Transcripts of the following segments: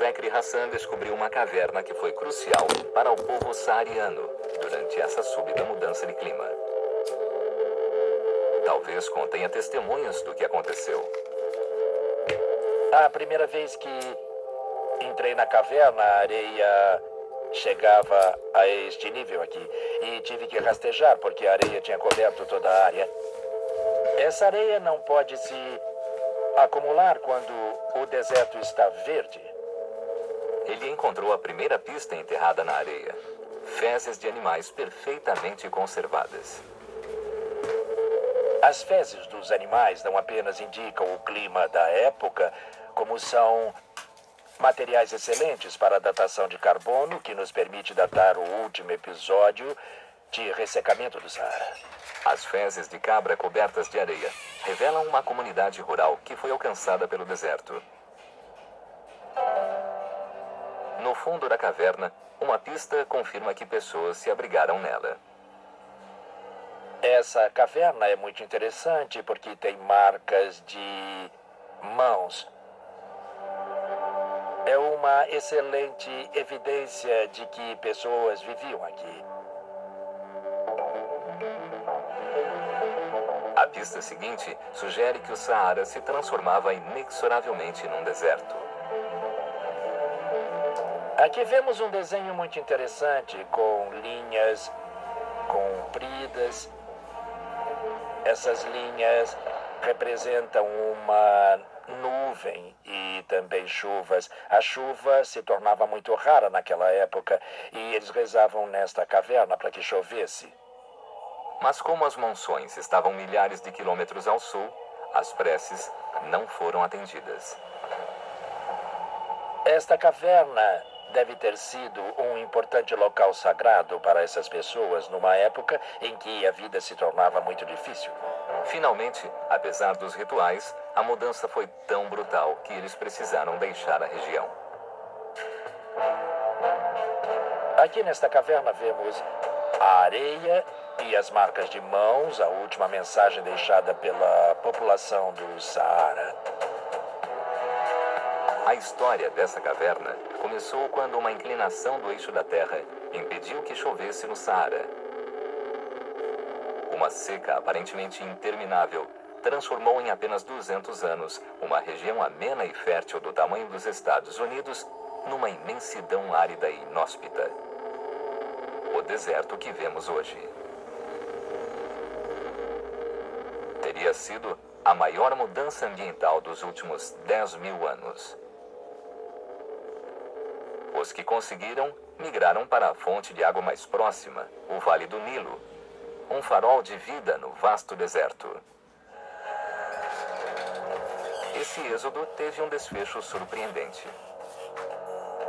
Fakhri Hassan descobriu uma caverna que foi crucial para o povo saariano durante essa súbita mudança de clima. Talvez contenha testemunhas do que aconteceu. A primeira vez que entrei na caverna, a areia chegava a este nível aqui e tive que rastejar porque a areia tinha coberto toda a área. Essa areia não pode se acumular quando o deserto está verde. Ele encontrou a primeira pista enterrada na areia. Fezes de animais perfeitamente conservadas. As fezes dos animais não apenas indicam o clima da época, como são materiais excelentes para a datação de carbono, que nos permite datar o último episódio de ressecamento do Saara. As fezes de cabra cobertas de areia revelam uma comunidade rural que foi alcançada pelo deserto. No fundo da caverna, uma pista confirma que pessoas se abrigaram nela. Essa caverna é muito interessante porque tem marcas de mãos. É uma excelente evidência de que pessoas viviam aqui. A pista seguinte sugere que o Saara se transformava inexoravelmente num deserto. Aqui vemos um desenho muito interessante com linhas compridas. Essas linhas representam uma nuvem e também chuvas. A chuva se tornava muito rara naquela época e eles rezavam nesta caverna para que chovesse. Mas como as monções estavam milhares de quilômetros ao sul, as preces não foram atendidas. Esta caverna deve ter sido um importante local sagrado para essas pessoas numa época em que a vida se tornava muito difícil. Finalmente, apesar dos rituais, a mudança foi tão brutal que eles precisaram deixar a região. Aqui nesta caverna vemos a areia e as marcas de mãos, a última mensagem deixada pela população do Saara. A história dessa caverna começou quando uma inclinação do eixo da Terra impediu que chovesse no Saara. Uma seca aparentemente interminável transformou em apenas 200 anos uma região amena e fértil do tamanho dos Estados Unidos numa imensidão árida e inóspita. O deserto que vemos hoje. Teria sido a maior mudança ambiental dos últimos 10.000 anos. Os que conseguiram migraram para a fonte de água mais próxima, o Vale do Nilo, um farol de vida no vasto deserto. Esse êxodo teve um desfecho surpreendente.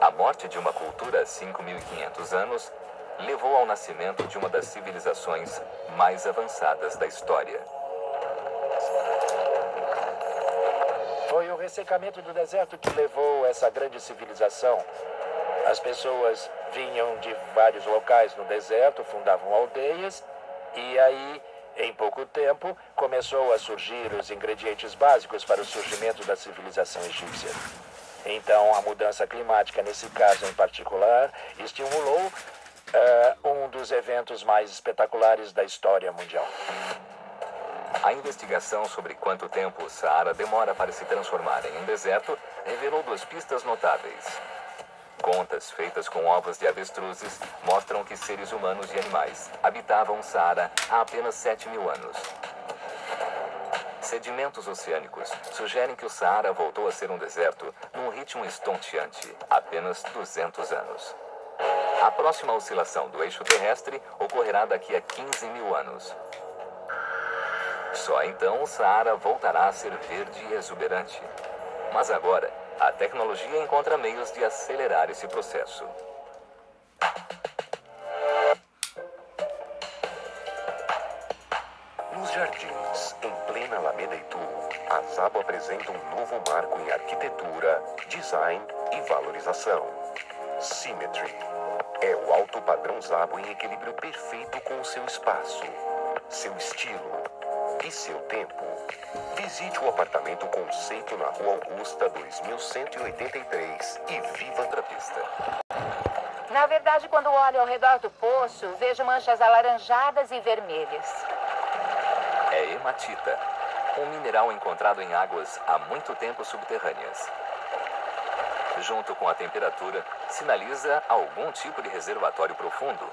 A morte de uma cultura há 5.500 anos levou ao nascimento de uma das civilizações mais avançadas da história. Foi o ressecamento do deserto que levou essa grande civilização. As pessoas vinham de vários locais no deserto, fundavam aldeias, e aí, em pouco tempo, começou a surgir os ingredientes básicos para o surgimento da civilização egípcia. Então, a mudança climática, nesse caso em particular, estimulou um dos eventos mais espetaculares da história mundial. A investigação sobre quanto tempo o Saara demora para se transformar em um deserto revelou duas pistas notáveis. Contas feitas com ovos de avestruzes mostram que seres humanos e animais habitavam o Saara há apenas 7.000 anos. Sedimentos oceânicos sugerem que o Saara voltou a ser um deserto num ritmo estonteante há apenas 200 anos. A próxima oscilação do eixo terrestre ocorrerá daqui a 15.000 anos. Só então o Saara voltará a ser verde e exuberante. Mas agora, a tecnologia encontra meios de acelerar esse processo. Nos jardins, em plena Alameda Itu, a Szabo apresenta um novo marco em arquitetura, design e valorização. Symmetry. É o alto padrão Szabo em equilíbrio perfeito com o seu espaço, seu estilo, e seu tempo. Visite o apartamento Conceito na Rua Augusta 2183 e viva a pista. Na verdade, quando olho ao redor do poço, vejo manchas alaranjadas e vermelhas. É hematita, um mineral encontrado em águas há muito tempo subterrâneas. Junto com a temperatura, sinaliza algum tipo de reservatório profundo.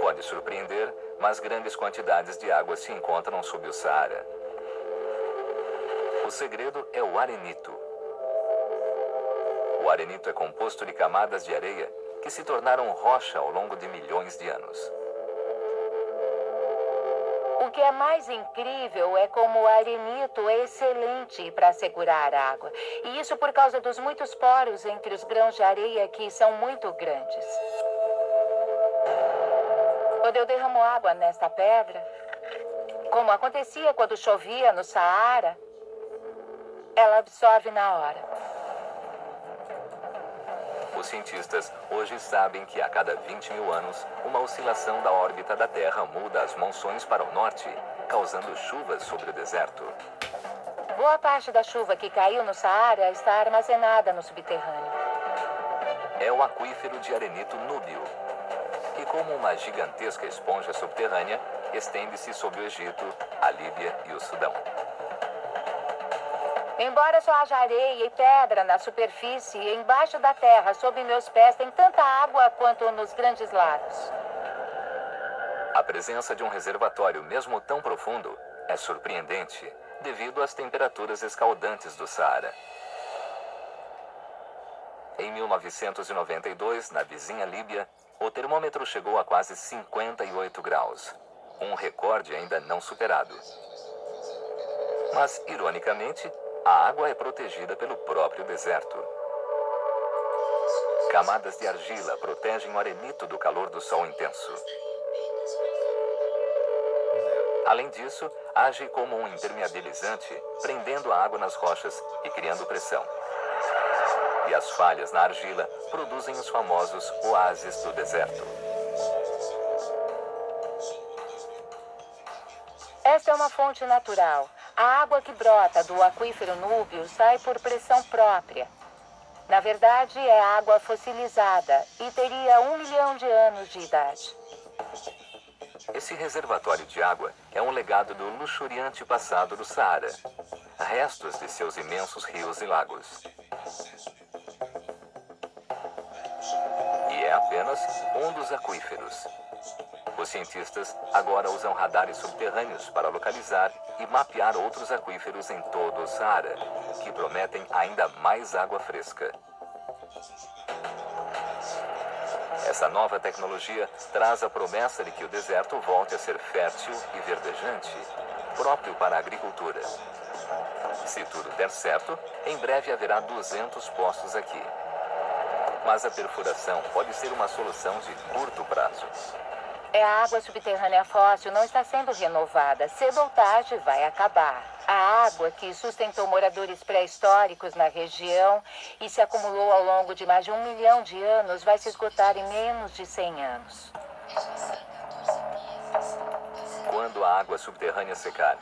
Pode surpreender, mas grandes quantidades de água se encontram sob o Saara. O segredo é o arenito. O arenito é composto de camadas de areia que se tornaram rocha ao longo de milhões de anos. O que é mais incrível é como o arenito é excelente para segurar água. E isso por causa dos muitos poros entre os grãos de areia que são muito grandes. Quando eu derramo água nesta pedra, como acontecia quando chovia no Saara, ela absorve na hora. Os cientistas hoje sabem que a cada 20 mil anos, uma oscilação da órbita da Terra muda as monções para o norte, causando chuvas sobre o deserto. Boa parte da chuva que caiu no Saara está armazenada no subterrâneo. É o aquífero de arenito núbio, que como uma gigantesca esponja subterrânea, estende-se sobre o Egito, a Líbia e o Sudão. Embora só haja areia e pedra na superfície, embaixo da terra, sob meus pés, tem tanta água quanto nos grandes lagos. A presença de um reservatório mesmo tão profundo é surpreendente devido às temperaturas escaldantes do Saara. Em 1992, na vizinha Líbia, o termômetro chegou a quase 58 graus, um recorde ainda não superado. Mas, ironicamente, a água é protegida pelo próprio deserto. Camadas de argila protegem o arenito do calor do sol intenso. Além disso, age como um impermeabilizante, prendendo a água nas rochas e criando pressão. E as falhas na argila produzem os famosos oásis do deserto. Esta é uma fonte natural. A água que brota do aquífero núbio sai por pressão própria. Na verdade, é água fossilizada e teria 1 milhão de anos de idade. Esse reservatório de água é um legado do luxuriante passado do Saara, restos de seus imensos rios e lagos. E é apenas um dos aquíferos. Os cientistas agora usam radares subterrâneos para localizar e mapear outros aquíferos em todo o Saara, que prometem ainda mais água fresca. Essa nova tecnologia traz a promessa de que o deserto volte a ser fértil e verdejante, próprio para a agricultura. Se tudo der certo, em breve haverá 200 poços aqui. Mas a perfuração pode ser uma solução de curto prazo. A água subterrânea fóssil não está sendo renovada. Cedo ou tarde vai acabar. A água que sustentou moradores pré-históricos na região e se acumulou ao longo de mais de 1 milhão de anos vai se esgotar em menos de 100 anos. Quando a água subterrânea secar,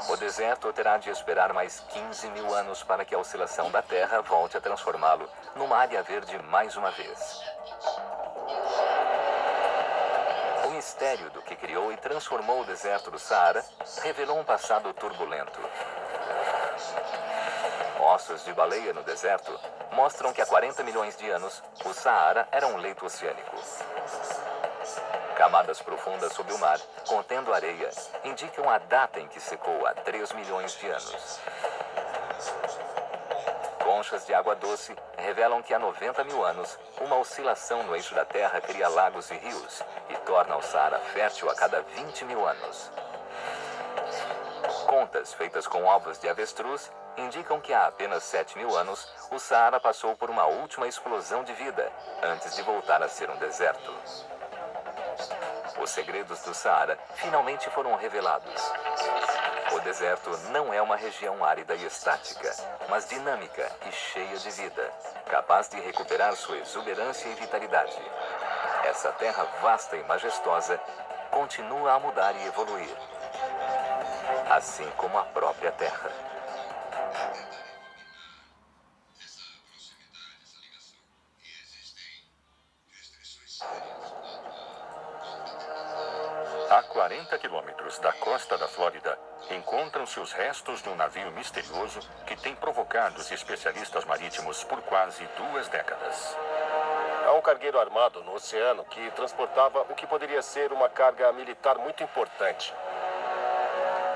o deserto terá de esperar mais 15 mil anos para que a oscilação da Terra volte a transformá-lo numa área verde mais uma vez. O mistério do que criou e transformou o deserto do Saara revelou um passado turbulento. Ossos de baleia no deserto mostram que há 40 milhões de anos o Saara era um leito oceânico. Camadas profundas sob o mar, contendo areia, indicam a data em que secou há 3 milhões de anos. Conchas de água doce revelam que há 90 mil anos, uma oscilação no eixo da Terra cria lagos e rios e torna o Saara fértil a cada 20 mil anos. Contas feitas com ovos de avestruz indicam que há apenas 7 mil anos, o Saara passou por uma última explosão de vida, antes de voltar a ser um deserto. Os segredos do Saara finalmente foram revelados. O deserto não é uma região árida e estática, mas dinâmica e cheia de vida, capaz de recuperar sua exuberância e vitalidade. Essa terra vasta e majestosa continua a mudar e evoluir, assim como a própria Terra. A 40 quilômetros da costa da Flórida, encontram-se os restos de um navio misterioso que tem provocado os especialistas marítimos por quase 2 décadas. Há um cargueiro armado no oceano que transportava o que poderia ser uma carga militar muito importante.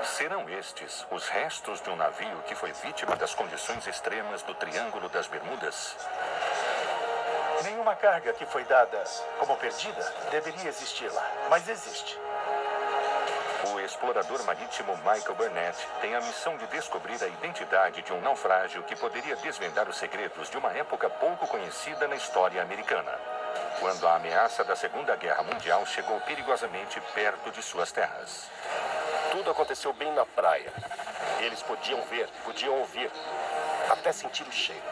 Serão estes os restos de um navio que foi vítima das condições extremas do Triângulo das Bermudas? Nenhuma carga que foi dada como perdida deveria existir lá, mas existe. O explorador marítimo Michael Burnett tem a missão de descobrir a identidade de um naufrágio que poderia desvendar os segredos de uma época pouco conhecida na história americana, quando a ameaça da Segunda Guerra Mundial chegou perigosamente perto de suas terras. Tudo aconteceu bem na praia. Eles podiam ver, podiam ouvir, até sentir o cheiro.